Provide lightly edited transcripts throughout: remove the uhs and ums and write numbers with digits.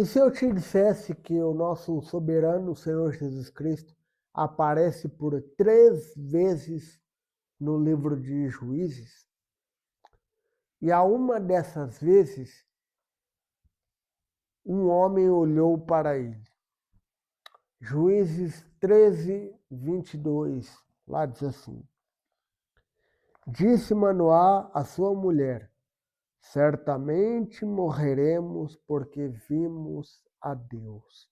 E se eu te dissesse que o nosso soberano Senhor Jesus Cristo aparece por 3 vezes no livro de Juízes, e a uma dessas vezes um homem olhou para ele. Juízes 13, 22, lá diz assim: Disse Manoá à sua mulher: Certamente morreremos porque vimos a Deus.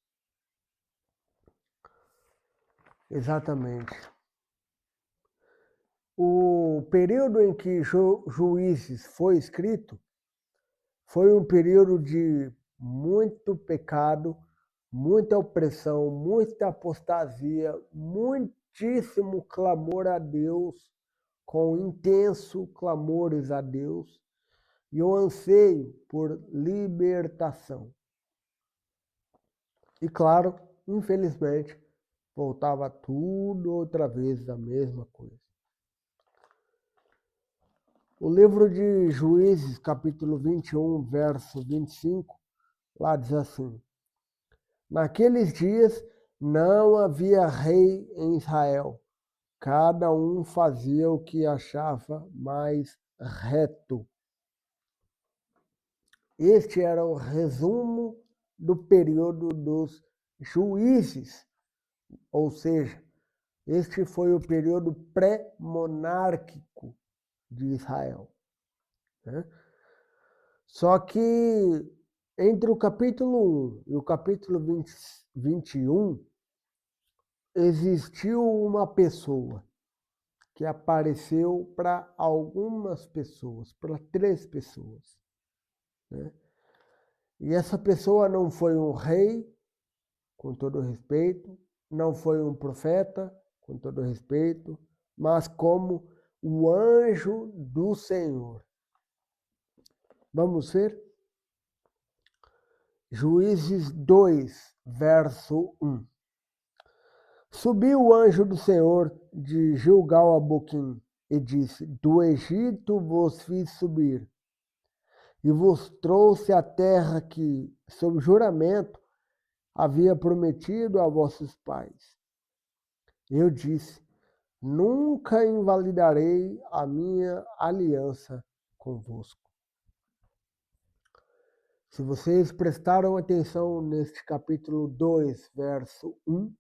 Exatamente. O período em que Juízes foi escrito foi um período de muito pecado, muita opressão, muita apostasia, muitíssimo clamor a Deus, com intenso clamores a Deus e o anseio por libertação. E claro, infelizmente, voltava tudo outra vez a mesma coisa. O livro de Juízes, capítulo 21, verso 25, lá diz assim: Naqueles dias não havia rei em Israel, cada um fazia o que achava mais reto. Este era o resumo do período dos juízes, ou seja, este foi o período pré-monárquico de Israel. Né? Só que entre o capítulo 1 e o capítulo 21, existiu uma pessoa que apareceu para algumas pessoas, para 3 pessoas. Né? E essa pessoa não foi um rei, com todo respeito, não foi um profeta, com todo respeito, mas como o anjo do Senhor. Vamos ver? Juízes 2, verso 1. Subiu o anjo do Senhor de Gilgal a Boquim e disse: Do Egito vos fiz subir e vos trouxe a terra que, sob juramento, havia prometido a vossos pais. Eu disse: Nunca invalidarei a minha aliança convosco. Se vocês prestaram atenção neste capítulo 2, verso 1,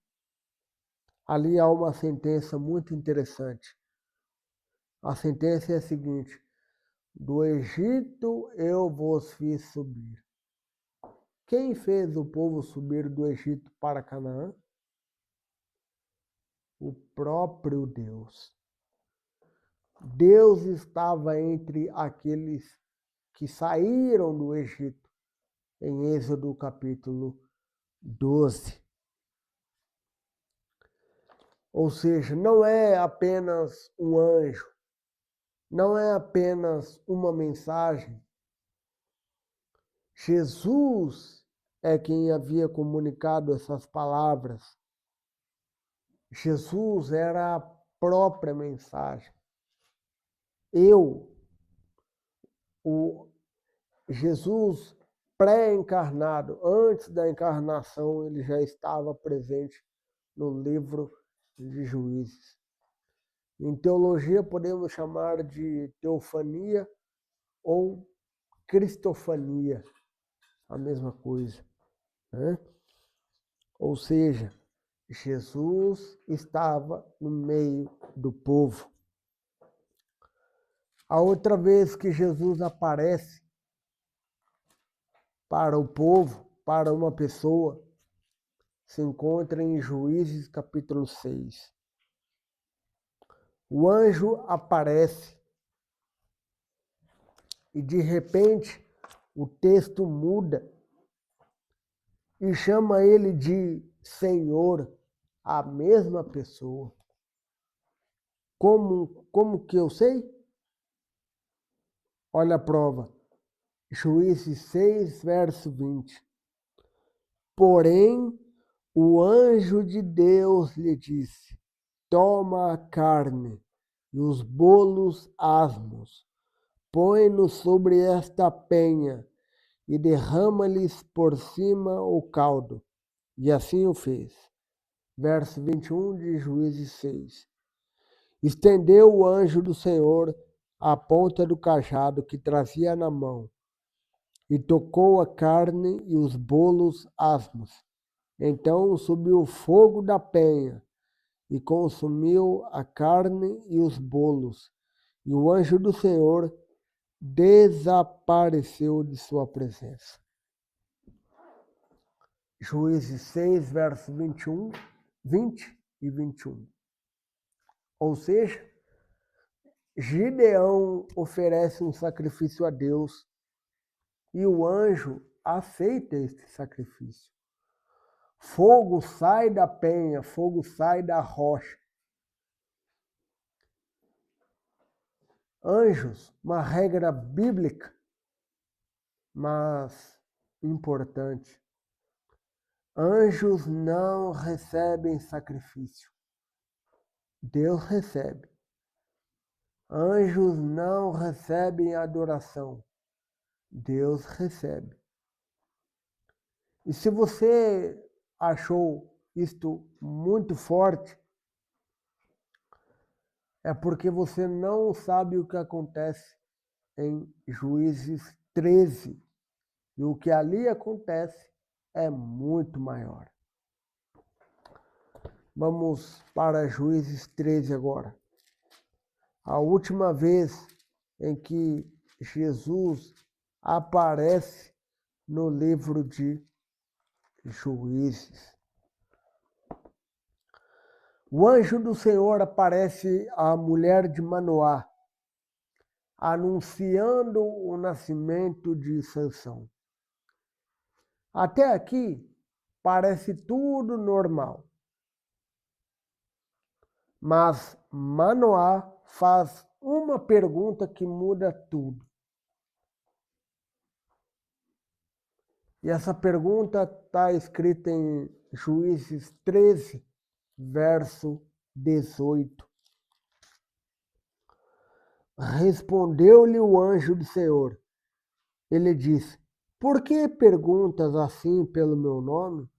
ali há uma sentença muito interessante. A sentença é a seguinte: do Egito eu vos fiz subir. Quem fez o povo subir do Egito para Canaã? O próprio Deus. Deus estava entre aqueles que saíram do Egito, em Êxodo capítulo 12. Ou seja, não é apenas um anjo, não é apenas uma mensagem. Jesus é quem havia comunicado essas palavras. Jesus era a própria mensagem. O Jesus pré-encarnado, antes da encarnação, ele já estava presente no livro de Juízes. Em teologia podemos chamar de teofania ou cristofania, a mesma coisa. Né? Ou seja, Jesus estava no meio do povo. A outra vez que Jesus aparece para o povo, para uma pessoa, se encontra em Juízes capítulo 6. O anjo aparece e de repente o texto muda e chama ele de Senhor, a mesma pessoa. Como que eu sei? Olha a prova. Juízes 6, verso 20. Porém, o anjo de Deus lhe disse: Toma a carne e os bolos asmos, põe-nos sobre esta penha e derrama-lhes por cima o caldo. E assim o fez. Verso 21 de Juízes 6. Estendeu o anjo do Senhor a ponta do cajado que trazia na mão, e tocou a carne e os bolos asmos. Então subiu o fogo da penha, e consumiu a carne e os bolos, e o anjo do Senhor desapareceu de sua presença. Juízes 6, versos 21, 20 e 21. Ou seja, Gideão oferece um sacrifício a Deus e o anjo aceita este sacrifício. Fogo sai da penha, fogo sai da rocha. Anjos, uma regra bíblica, mas importante. Anjos não recebem sacrifício. Deus recebe. Anjos não recebem adoração. Deus recebe. E se você achou isto muito forte, é porque você não sabe o que acontece em Juízes 13. E o que ali acontece é muito maior. Vamos para Juízes 13 agora. A última vez em que Jesus aparece no livro de Juízes. O anjo do Senhor aparece à mulher de Manoá, anunciando o nascimento de Sansão. Até aqui parece tudo normal. Mas Manoá faz uma pergunta que muda tudo. E essa pergunta está escrita em Juízes 13, verso 18. Respondeu-lhe o anjo do Senhor. Ele disse: por que perguntas assim pelo meu nome,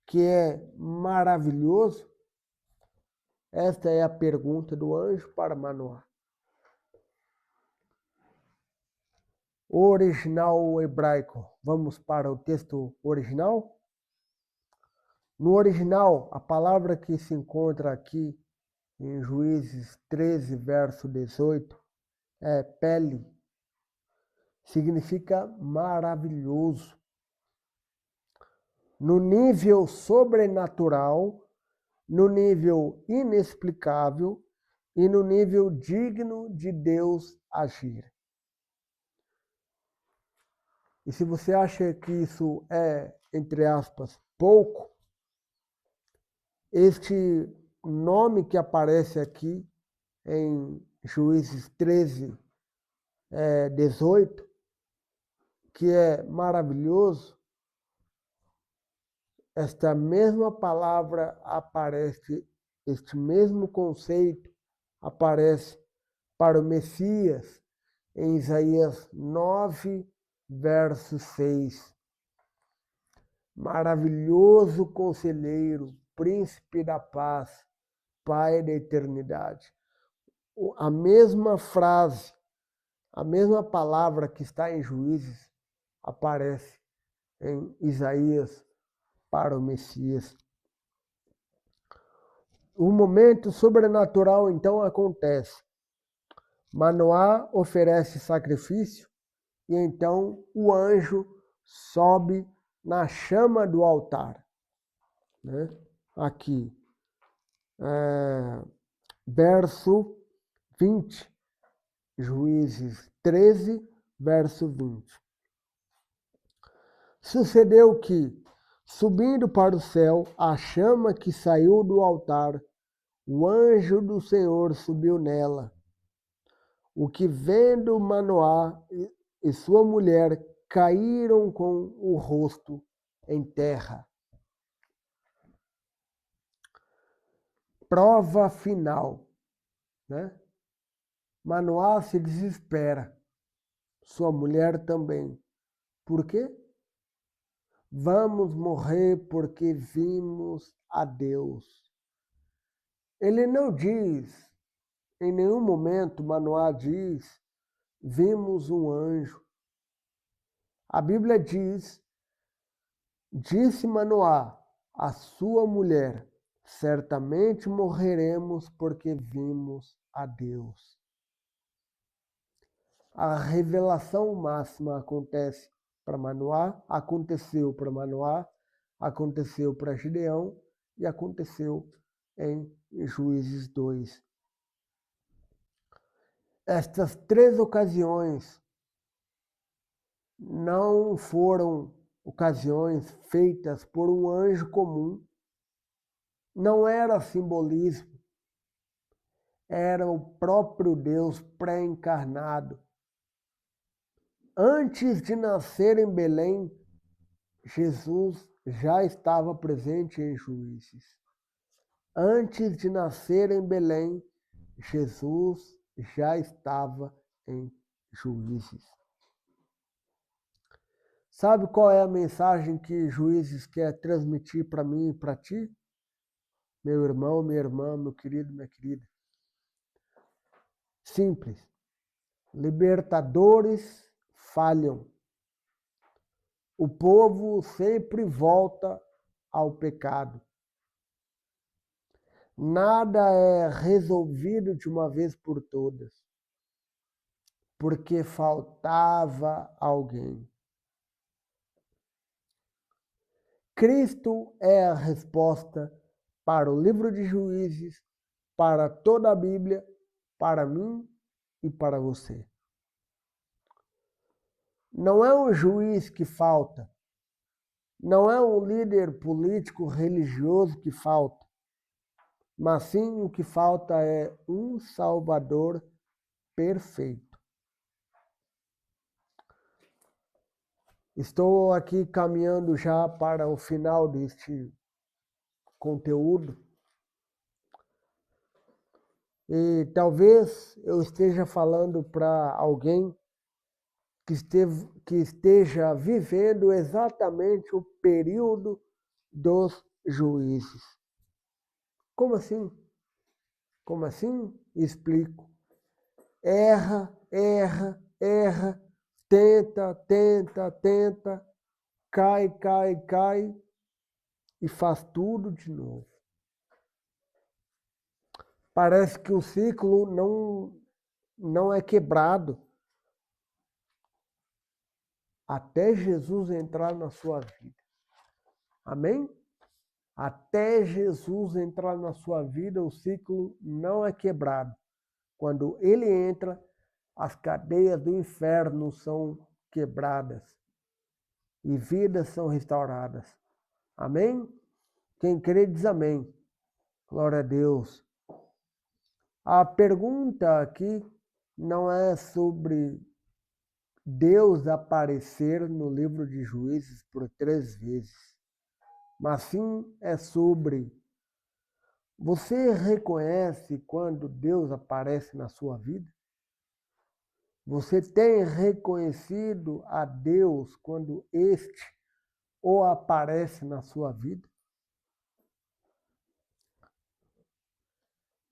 que é maravilhoso? Esta é a pergunta do anjo para Manoá. O original hebraico. Vamos para o texto original? No original, a palavra que se encontra aqui em Juízes 13, verso 18, é pele. Significa maravilhoso. No nível sobrenatural, no nível inexplicável e no nível digno de Deus agir. E se você acha que isso é, entre aspas, pouco, este nome que aparece aqui em Juízes 13, 18, que é maravilhoso, esta mesma palavra aparece, este mesmo conceito aparece para o Messias em Isaías 9, verso 6. Maravilhoso conselheiro, príncipe da paz, Pai da eternidade. A mesma frase, a mesma palavra que está em Juízes aparece em Isaías para o Messias. O momento sobrenatural então acontece. Manoá oferece sacrifício e então o anjo sobe na chama do altar. Né? Aqui, verso 20, Juízes 13, verso 20. Sucedeu que, subindo para o céu, a chama que saiu do altar, o anjo do Senhor subiu nela. O que vendo Manoá e sua mulher caíram com o rosto em terra. Prova final, né? Manoá se desespera, sua mulher também, Por quê? Vamos morrer porque vimos a Deus. Ele não diz, em nenhum momento, Manoá diz, vimos um anjo. A Bíblia diz, disse Manoá, a sua mulher, certamente morreremos porque vimos a Deus. A revelação máxima acontece para Manoá, aconteceu para Manoá, aconteceu para Gideão e aconteceu em Juízes 2. Estas 3 ocasiões não foram ocasiões feitas por um anjo comum, não era simbolismo, era o próprio Deus pré-encarnado. Antes de nascer em Belém, Jesus já estava presente em Juízes. Antes de nascer em Belém, Jesus já estava em Juízes. Sabe qual é a mensagem que Juízes quer transmitir para mim e para ti? Meu irmão, minha irmã, meu querido, minha querida. Simples. Libertadores falham. O povo sempre volta ao pecado. Nada é resolvido de uma vez por todas, porque faltava alguém. Cristo é a resposta para o livro de Juízes, para toda a Bíblia, para mim e para você. Não é um juiz que falta, não é um líder político religioso que falta, mas sim o que falta é um Salvador perfeito. Estou aqui caminhando já para o final deste conteúdo e talvez eu esteja falando para alguém que esteja vivendo exatamente o período dos juízes. Como assim? Como assim? Explico. Erra, erra, erra, tenta, tenta, tenta, cai, cai, cai e faz tudo de novo. Parece que o ciclo não é quebrado até Jesus entrar na sua vida. Amém? Até Jesus entrar na sua vida, o ciclo não é quebrado. Quando ele entra, as cadeias do inferno são quebradas e vidas são restauradas. Amém? Quem crê diz amém. Glória a Deus. A pergunta aqui não é sobre Deus aparecer no livro de Juízes por 3 vezes, mas sim é sobre: você reconhece quando Deus aparece na sua vida? Você tem reconhecido a Deus quando este ou aparece na sua vida?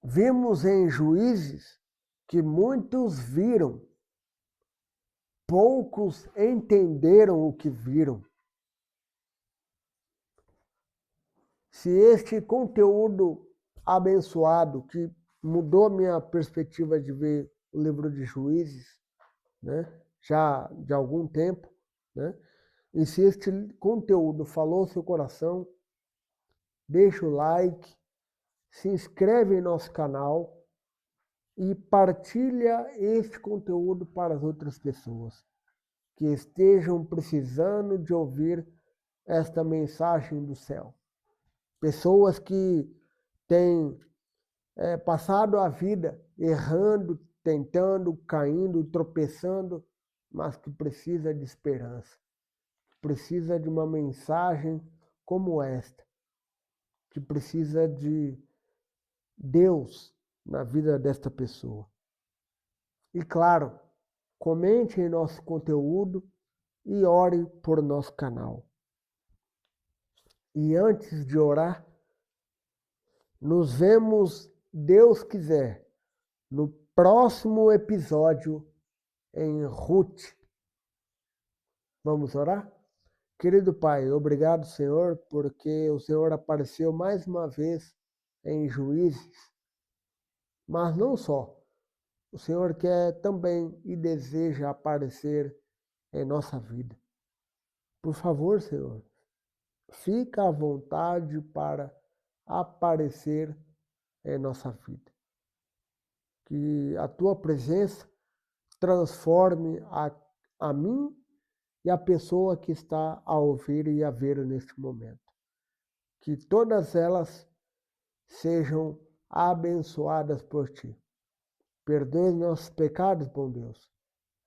Vimos em Juízes que muitos viram, poucos entenderam o que viram. Se este conteúdo abençoado, que mudou minha perspectiva de ver o livro de Juízes, né, já de algum tempo, né, e se este conteúdo falou seu coração, deixa o like, se inscreve em nosso canal e partilha este conteúdo para as outras pessoas que estejam precisando de ouvir esta mensagem do céu. Pessoas que têm passado a vida errando, tentando, caindo, tropeçando, mas que precisa de esperança. Precisa de uma mensagem como esta, que precisa de Deus na vida desta pessoa. E claro, comente em nosso conteúdo e ore por nosso canal. E antes de orar, nos vemos, Deus quiser, no próximo episódio em Ruth. Vamos orar? Querido Pai, obrigado, Senhor, porque o Senhor apareceu mais uma vez em Juízes, mas não só. O Senhor quer também e deseja aparecer em nossa vida. Por favor, Senhor, fica à vontade para aparecer em nossa vida. Que a tua presença transforme a mim e a pessoa que está a ouvir e a ver neste momento. Que todas elas sejam abençoadas por ti. Perdoe nossos pecados, bom Deus.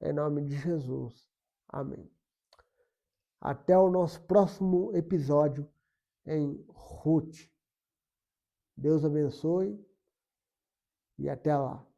Em nome de Jesus. Amém. Até o nosso próximo episódio em Ruth. Deus abençoe e até lá.